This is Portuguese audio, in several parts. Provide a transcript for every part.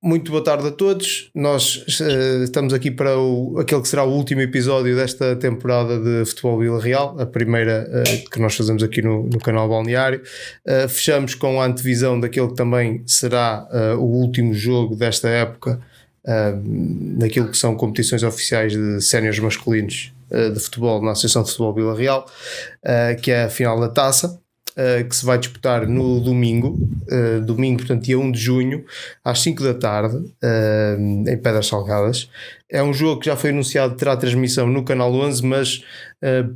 muito boa tarde a todos. Nós estamos aqui para aquele que será o último episódio desta temporada de Futebol Vila Real, a primeira que nós fazemos aqui no canal Balneário. Fechamos com a antevisão daquele que também será o último jogo desta época, naquilo que são competições oficiais de séniores masculinos de futebol na Associação de Futebol Vila Real, que é a final da taça. Que se vai disputar no domingo, portanto dia 1 de junho, às 5 da tarde, em Pedras Salgadas. É um jogo que já foi anunciado, terá transmissão no canal 11, mas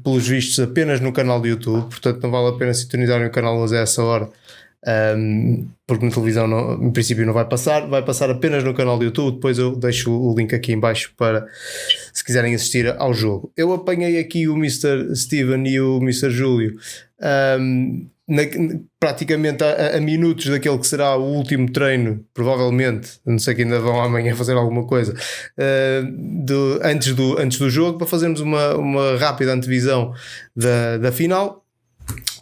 pelos vistos apenas no canal do YouTube, portanto não vale a pena sintonizar no canal 11 a essa hora, porque na televisão em princípio não vai passar apenas no canal do YouTube. Depois eu deixo o link aqui em baixo para se quiserem assistir ao jogo. Eu apanhei aqui o Mr. Steven e o Mr. Júlio praticamente a minutos daquele que será o último treino, provavelmente, não sei, que ainda vão amanhã fazer alguma coisa, antes do jogo, para fazermos uma rápida antevisão da final.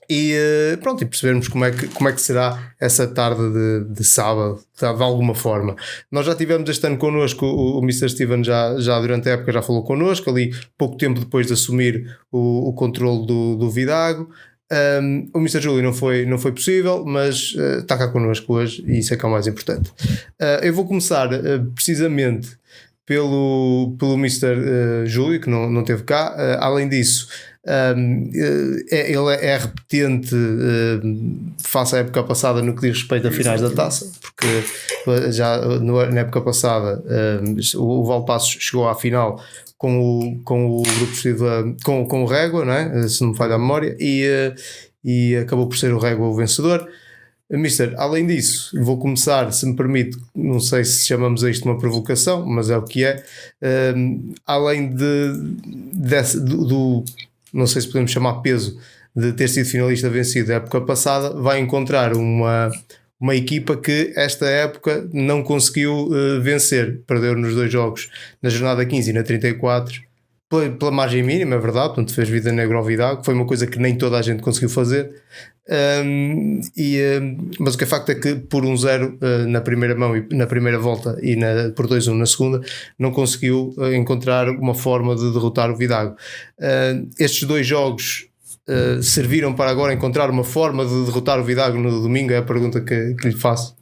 E pronto, e percebermos como é que será essa tarde de sábado, de alguma forma. Nós já tivemos este ano connosco, o Mr. Steven já durante a época já falou connosco, ali pouco tempo depois de assumir o controle do Vidago. O Mr. Júlio não foi possível, mas está cá connosco hoje e isso é que é o mais importante. Eu vou começar precisamente pelo Mr. Júlio, que não esteve cá. Além disso, ele é repetente face à época passada no que diz respeito a finais da taça, porque já na época passada o Valpassos chegou à final com o grupo vestido com o Régua, não é? Se não me falha a memória, e acabou por ser o Régua o vencedor. Mister, além disso, vou começar, se me permite, não sei se chamamos isto uma provocação, mas é o que é. Além do não sei se podemos chamar peso de ter sido finalista vencido a época passada, vai encontrar uma equipa que esta época não conseguiu vencer, perdeu nos 2 jogos, na jornada 15 e na 34, pela margem mínima, é verdade, portanto fez vida negra ao Vidago, que foi uma coisa que nem toda a gente conseguiu fazer, mas o que é facto é que por 1-0 na primeira mão e na primeira volta e por 2-1 na segunda, não conseguiu encontrar uma forma de derrotar o Vidago. Estes 2 jogos serviram para agora encontrar uma forma de derrotar o Vidago no domingo? É a pergunta que lhe faço.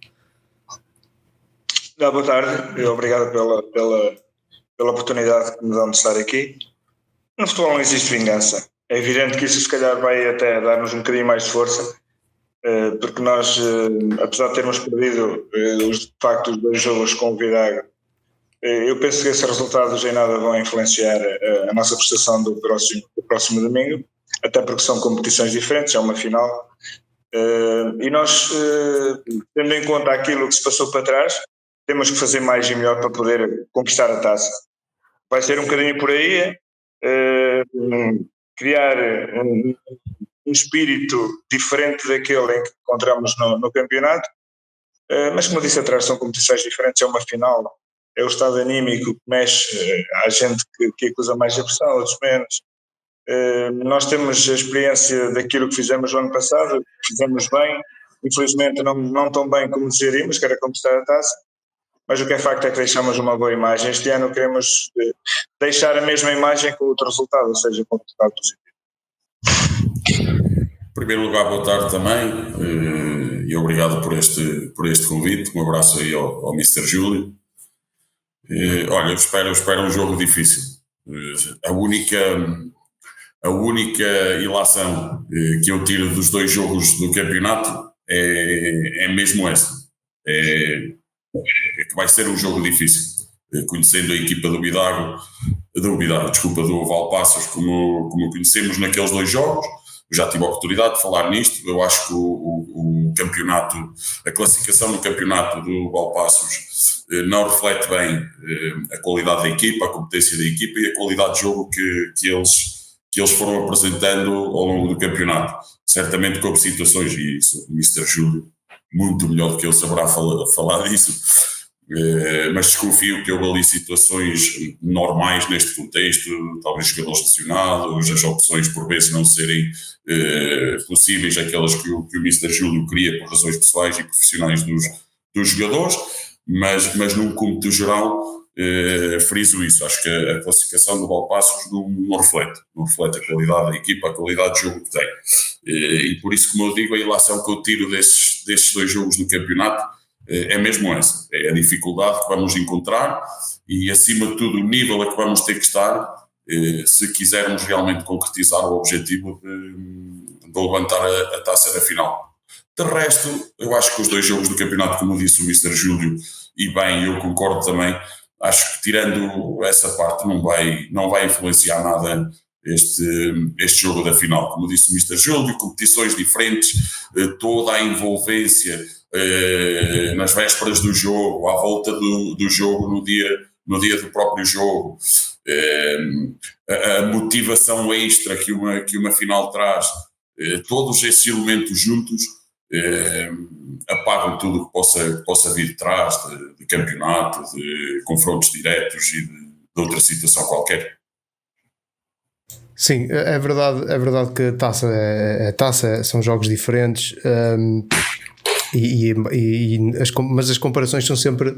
Boa tarde, obrigado pela oportunidade que me dão de estar aqui. No futebol não existe vingança. É evidente que isso se calhar vai até dar-nos um bocadinho mais de força, porque nós, apesar de termos perdido de facto os 2 jogos com o Vidago, eu penso que esses resultados em nada vão influenciar a nossa prestação do próximo domingo, até porque são competições diferentes, é uma final, e nós, tendo em conta aquilo que se passou para trás, temos que fazer mais e melhor para poder conquistar a taça. Vai ser um bocadinho por aí, criar um espírito diferente daquele em que encontramos no campeonato, mas como eu disse atrás, são competições diferentes, é uma final, é o estado anímico que mexe, há gente que acusa mais a pressão, outros menos. Nós temos a experiência daquilo que fizemos no ano passado, fizemos bem, infelizmente não tão bem como desejaríamos, que era conquistar a taça, mas o que é facto é que deixamos uma boa imagem. Este ano queremos deixar a mesma imagem com outro resultado, ou seja, com um resultado positivo. Em primeiro lugar, boa tarde também, e obrigado por este convite. Um abraço aí ao Mr. Júlio. Olha, eu espero um jogo difícil. A única ilação que eu tiro dos 2 jogos do campeonato é mesmo essa. Que vai ser um jogo difícil. Conhecendo a equipa do Valpassos como conhecemos naqueles 2 jogos, já tive a oportunidade de falar nisto. Eu acho que o campeonato, a classificação no campeonato do Valpassos não reflete bem a qualidade da equipa, a competência da equipa e a qualidade de jogo que eles foram apresentando ao longo do campeonato. Certamente com situações, e isso o Mr. Júlio muito melhor do que eu saberá falar disso, mas desconfio que houve ali situações normais neste contexto, talvez jogadores lesionados, as opções por vezes não serem possíveis, aquelas que o Mr. Júlio queria por razões pessoais e profissionais dos jogadores, mas num cômputo geral, friso isso. Acho que a classificação do Valpaços não reflete a qualidade da equipa, a qualidade de jogo que tem. E por isso, como eu digo, a ilação que eu tiro destes 2 jogos do campeonato é mesmo essa, é a dificuldade que vamos encontrar e, acima de tudo, o nível a que vamos ter que estar se quisermos realmente concretizar o objetivo de levantar a taça da final. De resto, eu acho que os 2 jogos do campeonato, como disse o Mr. Júlio, e bem, eu concordo também, acho que tirando essa parte não vai influenciar nada este jogo da final. Como disse o Mr. Júlio, competições diferentes, toda a envolvência nas vésperas do jogo, à volta do jogo no dia do próprio jogo, a motivação extra que uma final traz, todos esses elementos juntos apagam tudo o que possa vir de trás de campeonato, de confrontos diretos e de outra situação qualquer. Sim, é verdade que a taça são jogos diferentes, mas as comparações são sempre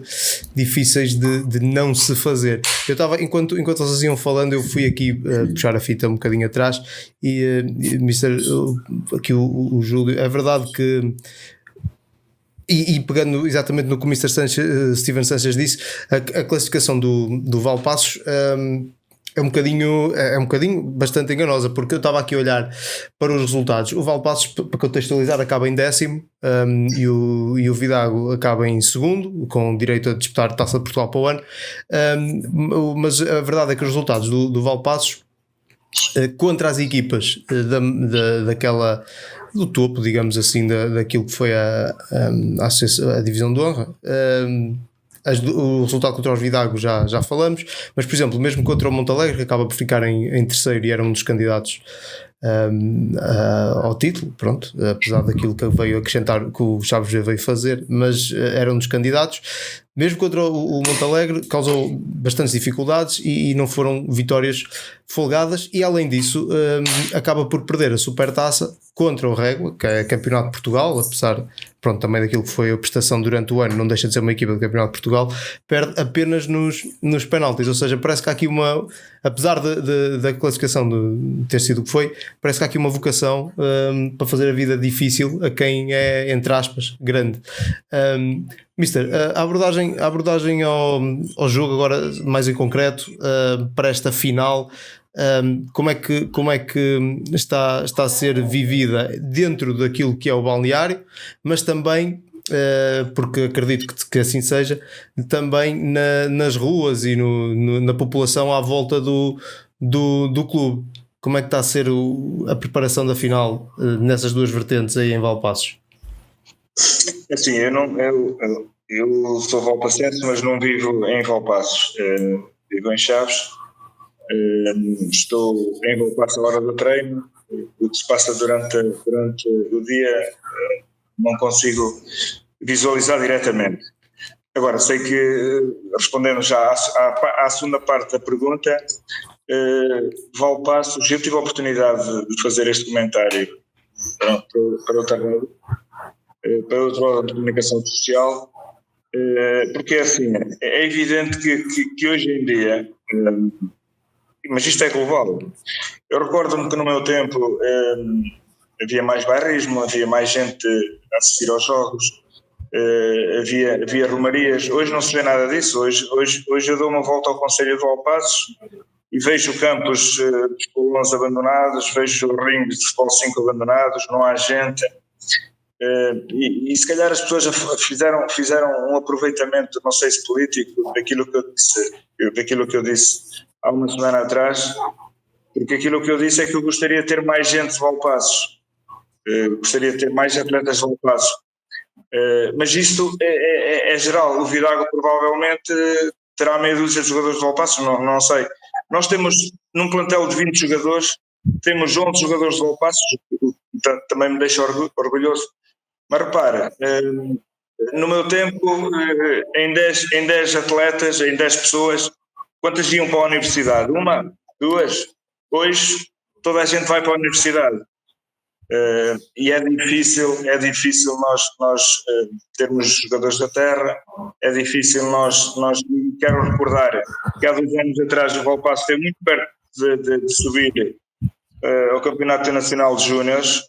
difíceis de não se fazer. Eu estava, enquanto vocês iam falando, eu fui aqui puxar a fita um bocadinho atrás e aqui o Júlio, é verdade que, e pegando exatamente no que o Mr. Steven Sanchez disse, a classificação do Valpaços é um bocadinho bastante enganosa, porque eu estava aqui a olhar para os resultados. O Valpaços, para contextualizar, acaba em 10º, e o Vidago acaba em 2º, com direito a disputar a Taça de Portugal para o ano. Mas a verdade é que os resultados do Valpaços contra as equipas daquela do topo, digamos assim, daquilo que foi a divisão de honra, o resultado contra os Vidago já falamos, mas por exemplo, mesmo contra o Montalegre, que acaba por ficar em terceiro e era um dos candidatos ao título, pronto, apesar daquilo que veio acrescentar, que o Chaves veio fazer, mas era um dos candidatos. Mesmo contra o Montalegre causou bastantes dificuldades e não foram vitórias folgadas, e além disso acaba por perder a Supertaça contra o Régua, que é Campeonato de Portugal, apesar também daquilo que foi a prestação durante o ano, não deixa de ser uma equipa do Campeonato de Portugal, perde apenas nos penaltis. Ou seja, parece que há aqui apesar da classificação de ter sido o que foi, parece que há aqui uma vocação para fazer a vida difícil a quem é, entre aspas, grande. Mister, a abordagem ao jogo agora mais em concreto, para esta final, como é que está a ser vivida dentro daquilo que é o balneário, mas também, porque acredito que assim seja, também nas ruas e na população à volta do clube. Como é que está a ser a preparação da final nessas duas vertentes aí em Valpaços? Assim, eu sou valpacense, mas não vivo em Valpaços, vivo em Chaves. Estou em Valpaços à hora do treino. O que se passa durante o dia não consigo visualizar diretamente. Agora, sei que, respondendo já à segunda parte da pergunta, Valpaços, eu tive a oportunidade de fazer este comentário para outra rádio, para outro órgão de comunicação social, porque é assim, é evidente que hoje em dia, mas isto é global. Eu recordo-me que no meu tempo havia mais bairrismo, havia mais gente a assistir aos jogos, havia romarias. Hoje não se vê nada disso. Hoje eu dou uma volta ao Concelho de Valpaços e vejo campos de futebol 11 abandonados, vejo rings de futebol 5 abandonados, não há gente. E se calhar as pessoas fizeram um aproveitamento, não sei se político, daquilo que eu disse há uma semana atrás, porque aquilo que eu disse é que eu gostaria de ter mais gente de Valpaços, gostaria de ter mais atletas de Valpaços, mas isto é geral. O Vidago provavelmente terá meia dúzia de jogadores de Valpaços, não sei. Nós temos num plantel de 20 jogadores, temos 11 jogadores de Valpaços, também me deixa orgulhoso. Mas repara, no meu tempo, em 10 atletas, em 10 pessoas, quantas iam para a universidade? Uma? Duas? Hoje toda a gente vai para a universidade. E é difícil nós termos jogadores da terra, é difícil nós quero recordar que há 2 anos atrás o Valpasso esteve muito perto de subir ao Campeonato Nacional de Júniores.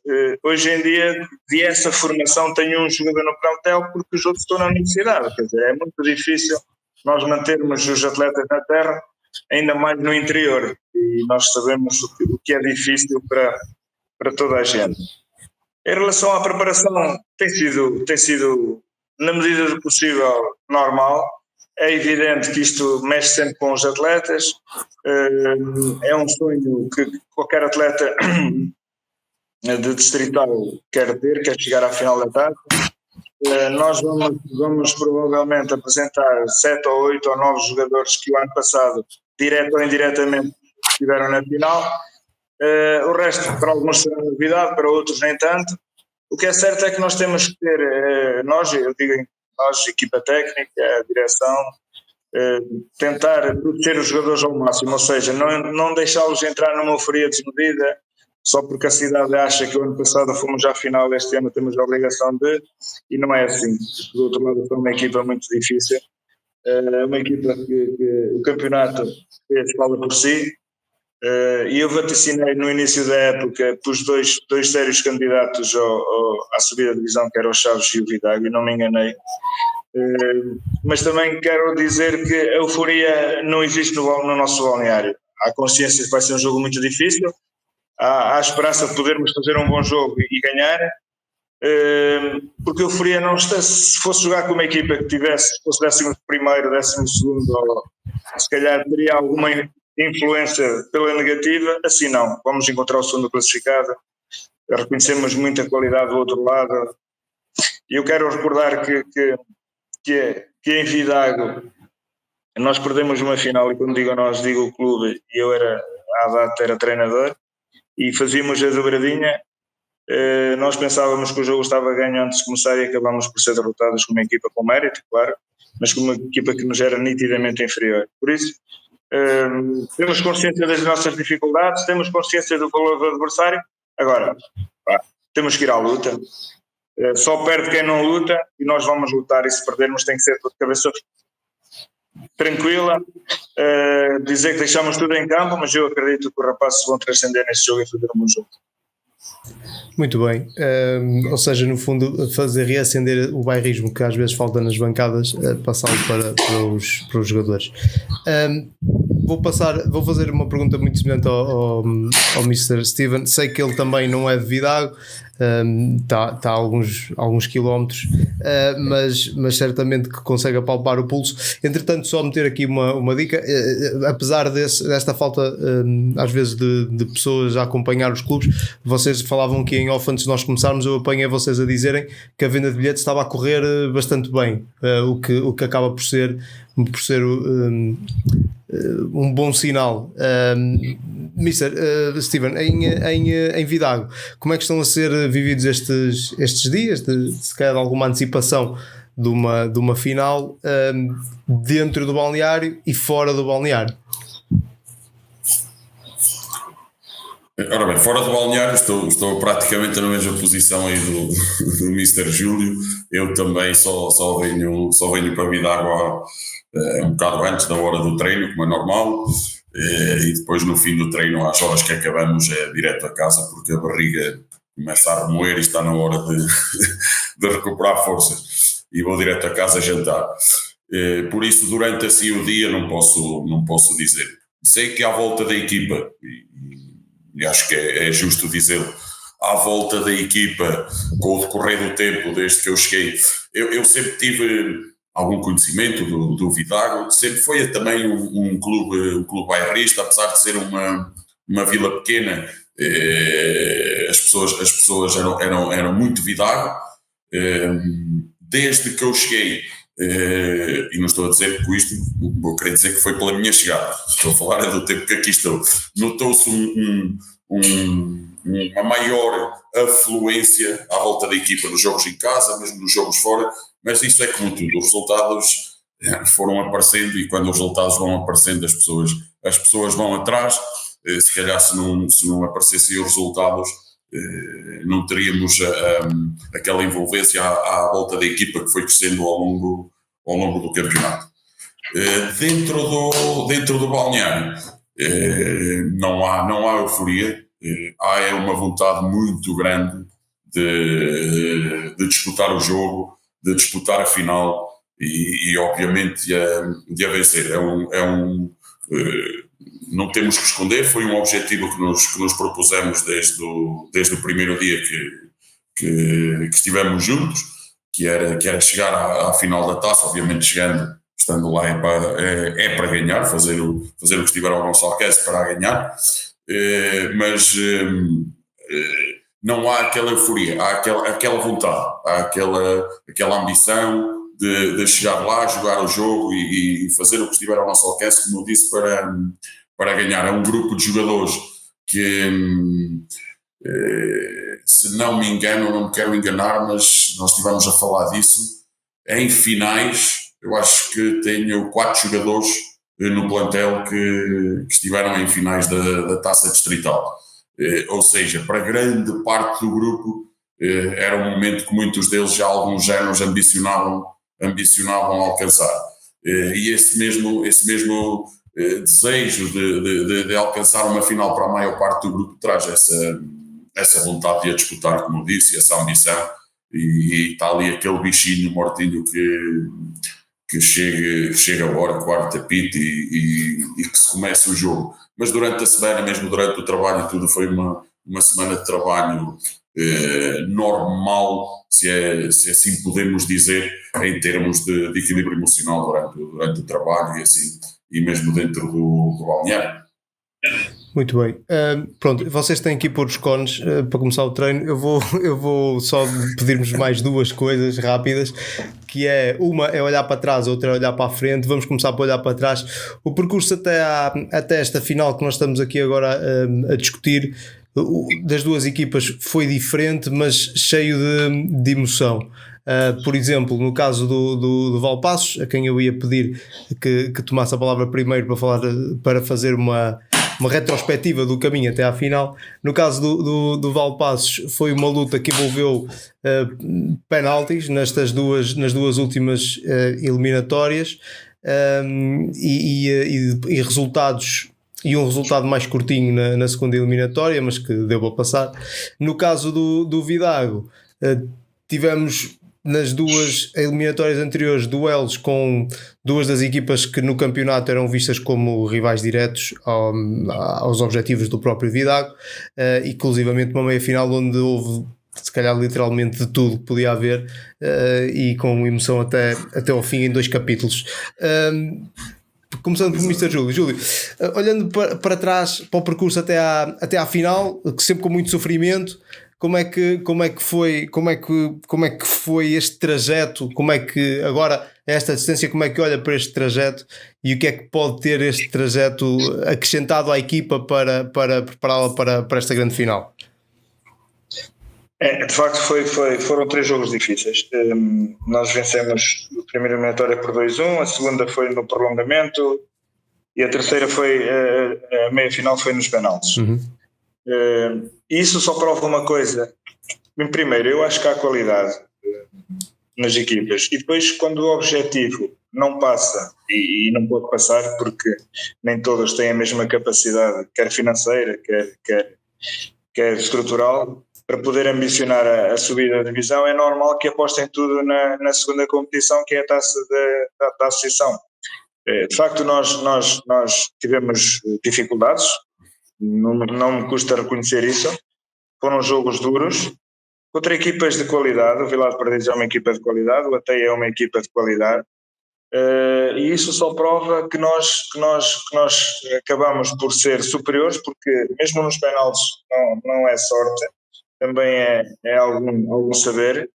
Hoje em dia, de essa formação, tenho um jogador no plantel porque os outros estão na universidade. Quer dizer, é muito difícil nós mantermos os atletas na terra, ainda mais no interior. E nós sabemos o que é difícil para toda a gente. Em relação à preparação, tem sido na medida do possível, normal. É evidente que isto mexe sempre com os atletas. É um sonho que qualquer atleta de distrital quer chegar à final da taça. Nós vamos provavelmente apresentar 7 ou 8 ou 9 jogadores que o ano passado, direto ou indiretamente, estiveram na final. O resto, para alguns será novidade, para outros nem tanto. O que é certo é que nós temos que ter, nós, equipa técnica, a direção, tentar proteger os jogadores ao máximo, ou seja, não deixá-los entrar numa euforia desmedida, só porque a cidade acha que o ano passado fomos à final, este ano temos a obrigação de, e não é assim. Do outro lado, foi uma equipa muito difícil, uma equipa que o campeonato fala por si. E eu vaticinei no início da época pus dois sérios candidatos à subida da divisão, que eram o Chaves e o Vidago, e não me enganei. Mas também quero dizer que a euforia não existe no nosso balneário. Há consciência que vai ser um jogo muito difícil, há a esperança de podermos fazer um bom jogo e ganhar, porque a euforia não está. Se fosse jogar com uma equipa que fosse 11º, 12º, ou se calhar teria alguma influência pela negativa, assim não. Vamos encontrar o segundo classificado, reconhecemos muita qualidade do outro lado. E eu quero recordar que em Vidago nós perdemos uma final, e quando digo nós, digo o clube, e eu à data era treinador, e fazíamos a dobradinha. Nós pensávamos que o jogo estava ganho antes de começar e acabámos por ser derrotados com uma equipa com mérito, claro, mas com uma equipa que nos era nitidamente inferior. Por isso, temos consciência das nossas dificuldades, temos consciência do valor do adversário. Agora, temos que ir à luta. Só perde quem não luta, e nós vamos lutar, e se perdermos tem que ser de cabeça tranquila, dizer que deixamos tudo em campo, mas eu acredito que os rapazes vão transcender nesse jogo e fazer um bom jogo. Muito bem, ou seja, no fundo fazer reacender o bairrismo que às vezes falta nas bancadas, passá-lo para os jogadores. Vou fazer uma pergunta muito semelhante ao Mr. Steven. Sei que ele também não é de Vidago, está a alguns quilómetros, mas certamente que consegue apalpar o pulso. Entretanto, só meter aqui uma dica, apesar desta falta às vezes de pessoas a acompanhar os clubes, vocês falavam que em off, antes de nós começarmos, eu apanhei vocês a dizerem que a venda de bilhetes estava a correr bastante bem, o que acaba por ser um bom sinal. Mr. Steven, em Vidago, como é que estão a ser vividos estes dias, se calhar de alguma antecipação de uma final, dentro do balneário e fora do balneário? Ora bem, fora do balneário estou praticamente na mesma posição aí do Mr. Júlio. Eu também só venho para Vidago um bocado antes da hora do treino, como é normal, e depois no fim do treino, às horas que acabamos, é direto a casa, porque a barriga começa a remoer e está na hora de recuperar forças, e vou direto a casa jantar. Por isso, durante assim o dia não posso dizer. Sei que à volta da equipa, e acho que é justo dizê-lo, à volta da equipa, com o decorrer do tempo, desde que eu cheguei, eu sempre tive algum conhecimento do Vidago, sempre foi também um clube bairrista, apesar de ser uma vila pequena. As pessoas eram muito Vidago, desde que eu cheguei, e não estou a dizer com isto, vou querer dizer que foi pela minha chegada, estou a falar do tempo que aqui estou, notou-se uma maior afluência à volta da equipa nos jogos em casa, mesmo nos jogos fora, mas isso é como tudo, os resultados foram aparecendo, e quando os resultados vão aparecendo as pessoas vão atrás. Se calhar se não aparecessem os resultados, não teríamos aquela envolvência à volta da equipa que foi crescendo ao longo do campeonato. Dentro do balneário não há euforia, há uma vontade muito grande de disputar o jogo, de disputar a final e obviamente de a vencer. Não temos que esconder, foi um objetivo que nos propusemos desde o primeiro dia que estivemos juntos, que era chegar à final da taça, obviamente estando lá é para ganhar, fazer o que estiver ao nosso alcance para ganhar, mas não há aquela euforia, há aquela vontade, há aquela ambição de chegar lá, jogar o jogo e fazer o que estiver ao nosso alcance, como eu disse, para ganhar. É um grupo de jogadores que, se não me engano, não me quero enganar, mas nós estivemos a falar disso, em finais, eu acho que tenho 4 jogadores no plantel que estiveram em finais da Taça Distrital. Ou seja, para grande parte do grupo era um momento que muitos deles já há alguns anos ambicionavam alcançar. E esse mesmo desejo de alcançar uma final para a maior parte do grupo traz essa vontade de a disputar, como eu disse, essa ambição, e está ali aquele bichinho mortinho que chega a hora, quarto apito e que se comece o jogo. Mas durante a semana, mesmo durante o trabalho e tudo, foi uma semana de trabalho normal, se assim podemos dizer, em termos de equilíbrio emocional durante o trabalho e mesmo dentro do balneário. Muito bem. Pronto, vocês têm que ir pôr os cones para começar o treino. Eu vou só pedir-vos mais 2 coisas rápidas, que uma é olhar para trás, a outra é olhar para a frente. Vamos começar por olhar para trás. O percurso até esta final que nós estamos aqui agora a discutir, das 2 equipas foi diferente, mas cheio de emoção. Por exemplo, no caso do Valpassos, a quem eu ia pedir que tomasse a palavra primeiro para fazer uma retrospectiva do caminho até à final. No caso do Valpassos, foi uma luta que envolveu penaltis nas duas últimas eliminatórias, e resultados, e um resultado mais curtinho na segunda eliminatória, mas que deu para passar. No caso do Vidago, tivemos nas 2 eliminatórias anteriores duelos com 2 das equipas que no campeonato eram vistas como rivais diretos aos objetivos do próprio Vidago, inclusivamente uma meia-final onde houve, se calhar, literalmente de tudo que podia haver, e com emoção até ao fim em 2 capítulos. Começando por Mr. Júlio, olhando para trás, para o percurso até à final, que sempre com muito sofrimento, como é que foi este trajeto? Como é que agora, a esta distância, como é que olha para este trajeto e o que é que pode ter este trajeto acrescentado à equipa para prepará-la para esta grande final? De facto foram 3 jogos difíceis. Nós vencemos a primeira eliminatória por 2-1, a segunda foi no prolongamento e a terceira foi a meia-final, foi nos penaltis. Isso só prova uma coisa. Primeiro, eu acho que há qualidade nas equipas, e depois, quando o objetivo não passa, e não pode passar porque nem todas têm a mesma capacidade, quer financeira, quer estrutural, para poder ambicionar a subida da divisão, é normal que apostem tudo na segunda competição, que é a taça da associação. De facto, nós tivemos dificuldades, não me custa reconhecer isso. Foram jogos duros contra equipas de qualidade. O Vilar de Pardizes é uma equipa de qualidade, o Ateia é uma equipa de qualidade, e isso só prova que nós acabamos por ser superiores, porque mesmo nos penaltis não é sorte, também é algum saber,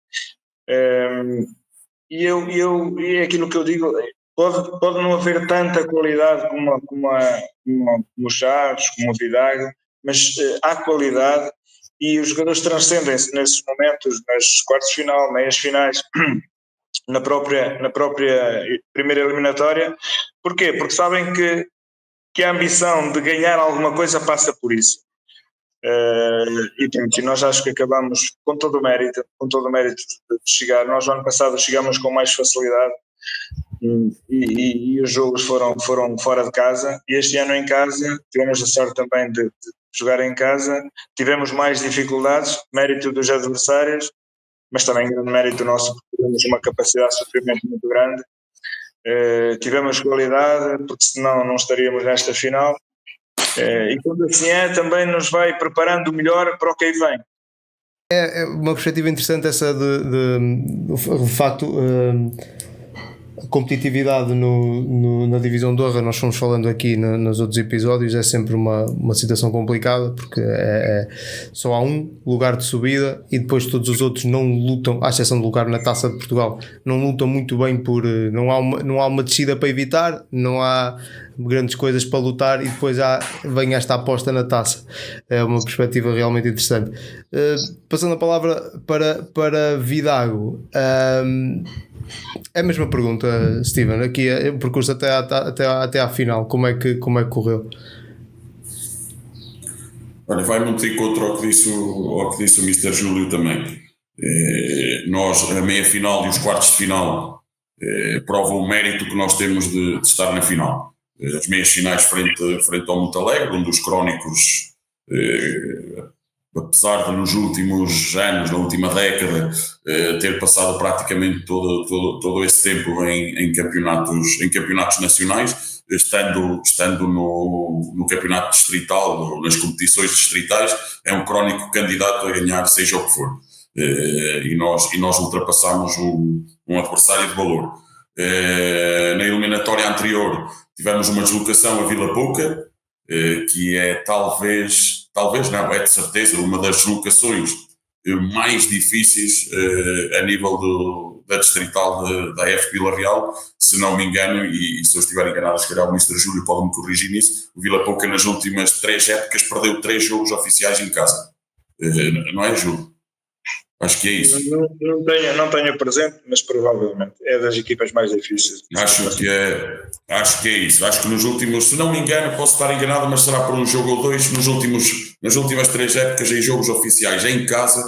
e é aquilo que eu digo. Pode não haver tanta qualidade como o Chaves, como o Vidago, mas há qualidade, e os jogadores transcendem-se nesses momentos, nas quartas de final, meias finais, na própria primeira eliminatória. Porquê? Porque sabem que a ambição de ganhar alguma coisa passa por isso. E pronto, e nós acho que acabamos com todo o mérito de chegar. Nós no ano passado chegamos com mais facilidade e os jogos foram fora de casa, e este ano em casa tivemos a sorte também de jogar em casa, tivemos mais dificuldades, mérito dos adversários, mas também grande mérito nosso, porque tivemos uma capacidade de sofrimento muito grande, tivemos qualidade, porque senão não estaríamos nesta final, e quando assim também nos vai preparando melhor para o que aí vem. É uma perspectiva interessante essa de facto, a competitividade na divisão de honra. Nós fomos falando aqui nos outros episódios, é sempre uma situação complicada, porque só há um lugar de subida e depois todos os outros não lutam, à exceção do lugar na Taça de Portugal, não lutam muito bem não há uma descida para evitar, não há grandes coisas para lutar, e depois vem esta aposta na Taça. É uma perspectiva realmente interessante. Passando a palavra para Vidago, é a mesma pergunta, Steven. Aqui o percurso até à final, como é que correu? Olha, vai muito de encontro ao que disse o Mr. Júlio também. Nós, a meia final e os quartos de final, provam o mérito que nós temos de estar na final. As meias finais frente ao Montalegre, onde os crónicos, apesar de nos últimos anos, na última década, ter passado praticamente todo esse tempo em campeonatos nacionais, estando no campeonato distrital, nas competições distritais, é um crónico candidato a ganhar seja o que for. E nós ultrapassamos um adversário de valor. Na eliminatória anterior tivemos uma deslocação a Vila Pouca, que é talvez não, é de certeza uma das deslocações mais difíceis a nível da distrital da F Vila Real, se não me engano, e se eu estiver enganado, se calhar o Mr. Júlio pode me corrigir nisso. O Vila Pouca nas últimas 3 épocas perdeu 3 jogos oficiais em casa, não é, Júlio? Acho que é isso. Não tenho presente, mas provavelmente é das equipas mais difíceis. Acho que é isso. Acho que nos últimos, se não me engano, posso estar enganado, mas será por um jogo ou dois, nas últimas 3 épocas em jogos oficiais em casa,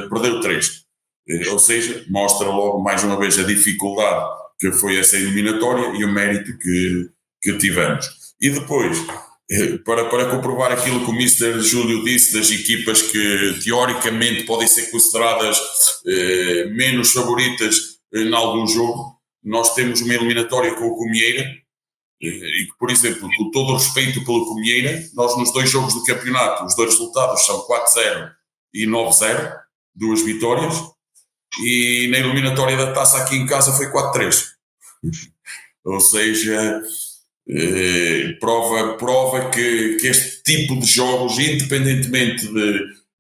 perdeu 3. Ou seja, mostra logo mais uma vez a dificuldade que foi essa eliminatória e o mérito que tivemos. E depois, para comprovar aquilo que o Mr. Júlio disse das equipas que teoricamente podem ser consideradas menos favoritas em algum jogo, nós temos uma eliminatória com o Comieira, e que, por exemplo, com todo o respeito pelo Comieira, nós nos 2 jogos do campeonato, os 2 resultados são 4-0 e 9-0, 2 vitórias, e na eliminatória da Taça aqui em casa foi 4-3. Ou seja, prova que este tipo de jogos, independentemente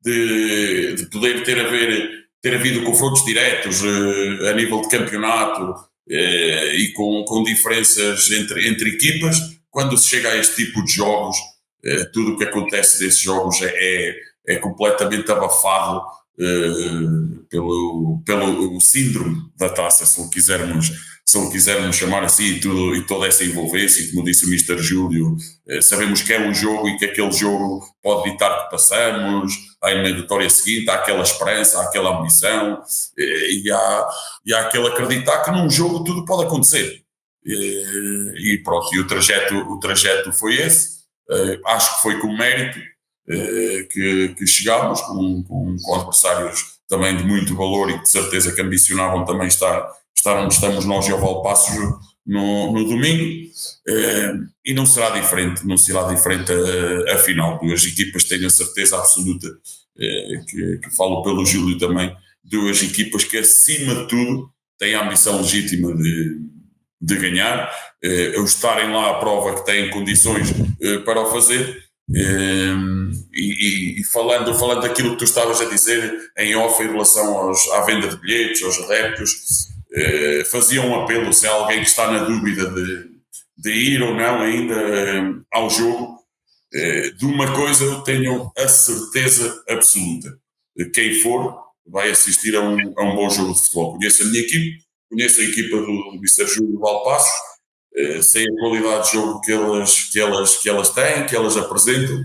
de poder ter havido confrontos diretos a nível de campeonato e com diferenças entre equipas, quando se chega a este tipo de jogos, tudo o que acontece nesses jogos é completamente abafado pelo síndrome da Taça, se o quisermos chamar assim, e toda essa envolvência. E como disse o Mr. Júlio, sabemos que é um jogo e que aquele jogo pode evitar que passamos à eliminatória seguinte, há aquela esperança, há aquela ambição, e há aquele acreditar que num jogo tudo pode acontecer. E pronto, e o trajeto foi esse. Acho que foi com mérito que chegámos, com adversários também de muito valor e que de certeza que ambicionavam também estar onde estamos nós e ao Valpaços no domingo, e não será diferente a final. 2 equipas, tenho a certeza absoluta, que falo pelo Júlio também, 2 equipas que acima de tudo têm a ambição legítima de ganhar, ao estarem lá à prova que têm condições para o fazer. E falando daquilo que tu estavas a dizer em off em relação à venda de bilhetes, aos adeptos, fazia um apelo, se há alguém que está na dúvida de ir ou não ainda ao jogo, de uma coisa eu tenho a certeza absoluta: quem for vai assistir a um bom jogo de futebol. Conheço a minha equipe, conheço a equipa do Mr. Júlio Valpaços, sei a qualidade de jogo que elas têm, que elas apresentam,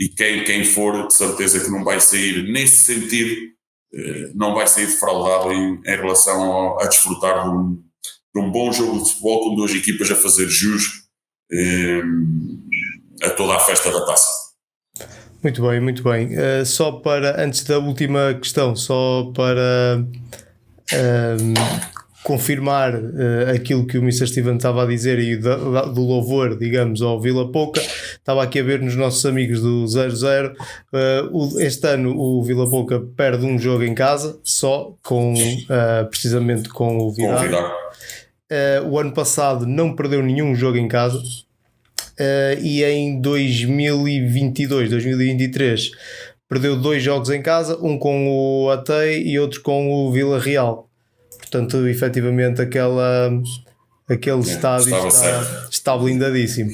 e quem for, de certeza que não vai sair, nesse sentido, não vai sair defraudado em relação a desfrutar de um bom jogo de futebol com duas equipas a fazer jus a toda a festa da taça. Muito bem, muito bem. Só para, antes da última questão, só para confirmar aquilo que o Mr. Steven estava a dizer e do louvor, digamos, ao Vila Pouca. Estava aqui a ver nos nossos amigos do 0-0. Este ano o Vila Pouca perde um jogo em casa, só precisamente com o Vidar. O ano passado não perdeu nenhum jogo em casa. E em 2022, 2023 perdeu 2 jogos em casa, um com o Atei e outro com o Vila Real. Portanto, efetivamente aquele estádio está blindadíssimo.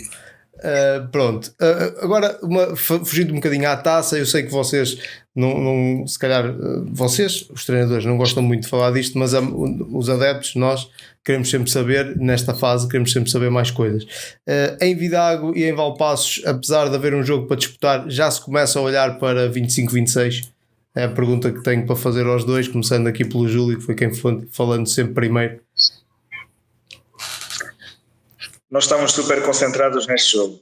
Pronto, agora fugindo um bocadinho à taça, eu sei que vocês não se calhar vocês, os treinadores, não gostam muito de falar disto, mas os adeptos, nós queremos sempre saber, nesta fase queremos sempre saber mais coisas. Em Vidago e em Valpaços, apesar de haver um jogo para disputar, já se começa a olhar para 25-26? É a pergunta que tenho para fazer aos dois, começando aqui pelo Júlio, que foi quem foi falando sempre primeiro. Nós estamos super concentrados neste jogo.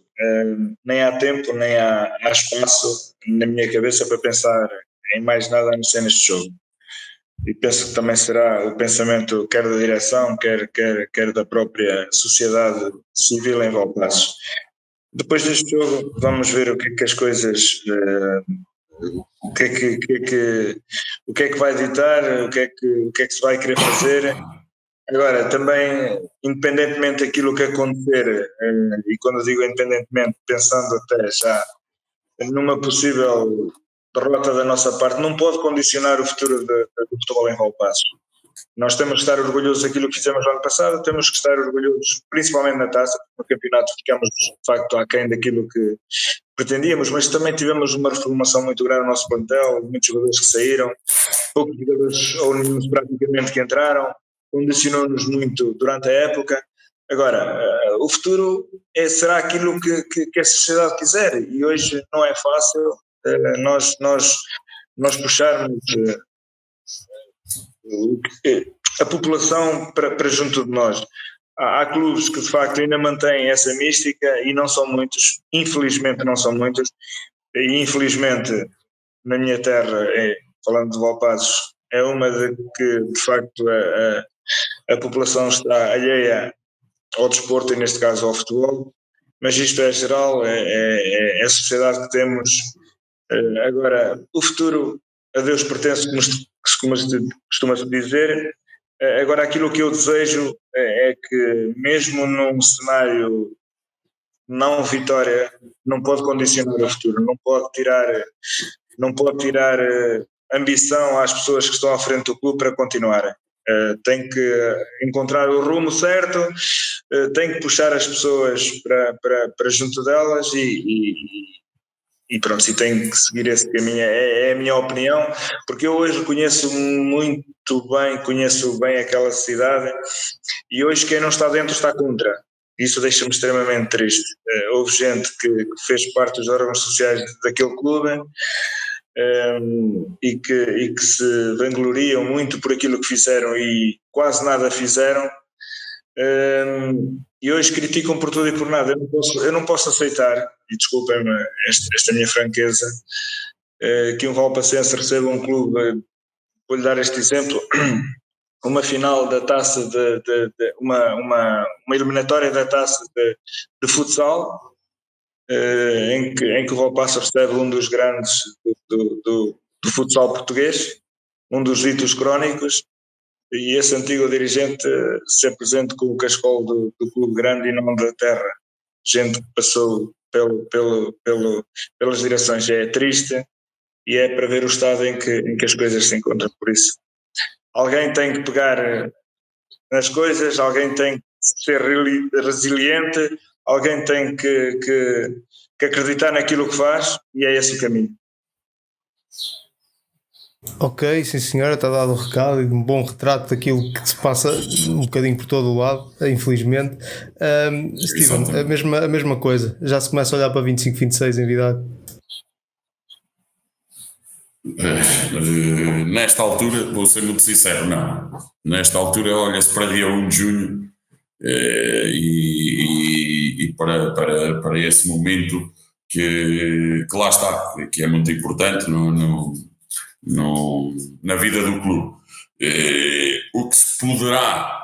Nem há tempo, nem há espaço na minha cabeça para pensar em mais nada a não ser neste jogo. E penso que também será o pensamento quer da direção, quer da própria sociedade civil em Valpaços. Depois deste jogo vamos ver o que é que as coisas... o que é que vai ditar, o que é que se vai querer fazer. Agora, também, independentemente daquilo que acontecer, e quando eu digo independentemente, pensando até já numa possível derrota da nossa parte, não pode condicionar o futuro do futebol em Valpaços. Nós temos que estar orgulhosos daquilo que fizemos no ano passado, temos que estar orgulhosos principalmente na taça, no campeonato ficamos de facto aquém daquilo que pretendíamos, mas também tivemos uma reformulação muito grande no nosso plantel, muitos jogadores que saíram, poucos jogadores ou nenhum praticamente que entraram, condicionou-nos muito durante a época. Agora, o futuro será aquilo que a sociedade quiser, e hoje não é fácil nós puxarmos a população para junto de nós. Há clubes que de facto ainda mantêm essa mística e não são muitos, infelizmente não são muitos, e infelizmente na minha terra, falando de Valpaços, é uma de que de facto a população está alheia ao desporto e neste caso ao futebol, mas isto é geral, é a sociedade que temos. Agora, o futuro a Deus pertence, como se costuma dizer. Agora, aquilo que eu desejo é que mesmo num cenário não vitória, não pode condicionar o futuro, não pode tirar ambição às pessoas que estão à frente do clube para continuarem. Tem que encontrar o rumo certo, tem que puxar as pessoas para junto delas e pronto, e tem que seguir esse caminho. É a minha opinião, porque eu hoje conheço bem aquela cidade, e hoje quem não está dentro está contra. Isso deixa-me extremamente triste. Houve gente que fez parte dos órgãos sociais daquele clube e que se vangloriam muito por aquilo que fizeram e quase nada fizeram, e hoje criticam por tudo e por nada. Eu não posso aceitar, e desculpem-me esta minha franqueza, que um valpacense receba um clube, vou-lhe dar este exemplo, uma final da taça uma eliminatória da taça de futsal, em que o Valpaços recebe um dos grandes do futsal português, um dos ditos crónicos, e esse antigo dirigente ser presente com o cascol do clube grande e não da terra. Gente que passou pelas direções. É triste e é para ver o estado em que as coisas se encontram. Por isso, alguém tem que pegar nas coisas, alguém tem que ser resiliente, alguém tem que acreditar naquilo que faz, e é esse o caminho. Ok, sim senhora, está dado o recado e um bom retrato daquilo que se passa um bocadinho por todo o lado, infelizmente. Steven, a mesma coisa, já se começa a olhar para 25-26 em Vidago? Nesta altura, vou ser muito sincero, não. Nesta altura, olha-se para dia 1 de junho e para esse momento que lá está, que é muito importante na vida do clube. O que se poderá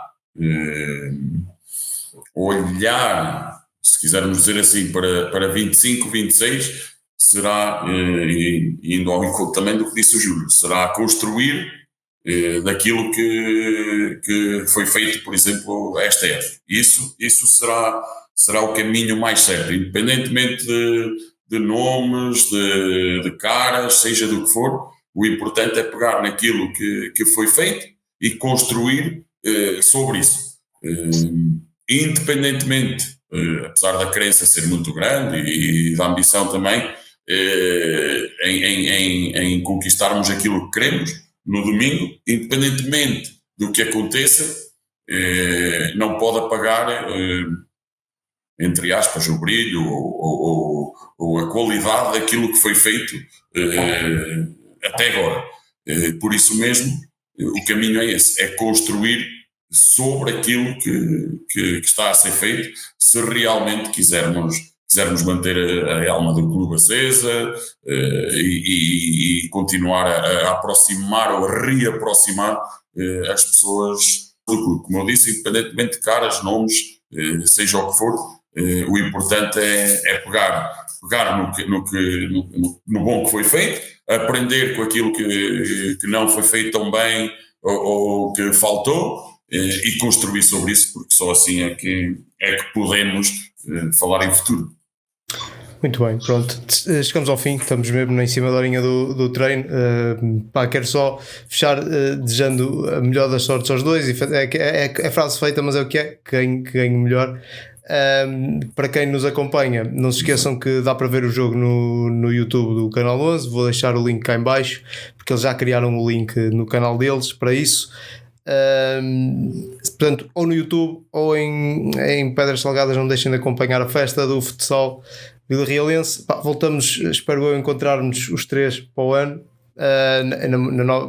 olhar, se quisermos dizer assim, para 25, 26, será, indo ao encontro também do que disse o Júlio, será construir daquilo que foi feito, por exemplo, esta época. Isso será o caminho mais certo, independentemente de nomes, de caras, seja do que for. O importante é pegar naquilo que foi feito e construir sobre isso. Independentemente, apesar da crença ser muito grande e da ambição também, em conquistarmos aquilo que queremos no domingo, independentemente do que aconteça, não pode apagar, entre aspas, o brilho ou a qualidade daquilo que foi feito até agora. Por isso mesmo, o caminho é esse, é construir sobre aquilo que está a ser feito, se realmente quisermos manter a alma do clube acesa e continuar a aproximar ou a reaproximar as pessoas do clube. Como eu disse, independentemente de caras, nomes, seja o que for, o importante é pegar no bom que foi feito, aprender com aquilo que não foi feito tão bem ou que faltou, e construir sobre isso, porque só assim é que podemos falar em futuro. Muito bem, pronto, chegamos ao fim, estamos mesmo em cima da horinha do treino. Quero só fechar desejando a melhor das sortes aos dois. É frase feita, mas é o que é, que ganhe melhor. Para quem nos acompanha, não se esqueçam que dá para ver o jogo no YouTube do Canal 11. Vou deixar o link cá em baixo, porque eles já criaram o link no canal deles para isso. Portanto, ou no YouTube ou em Pedras Salgadas, não deixem de acompanhar a festa do futsal vilarrealense. Voltamos, espero eu, encontrarmos os três para o ano,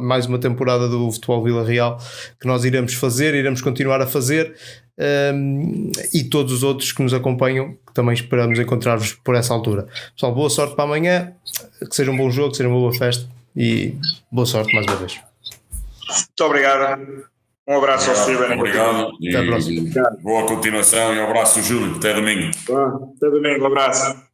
mais uma temporada do Futebol Vila Real que nós iremos continuar a fazer, e todos os outros que nos acompanham, que também esperamos encontrar-vos por essa altura. Pessoal, boa sorte para amanhã, que seja um bom jogo, que seja uma boa festa e boa sorte mais uma vez. Muito obrigado. Um abraço ao Steven. Obrigado. Até a próxima. Boa continuação e um abraço, Júlio. Até domingo. Até domingo. Um abraço.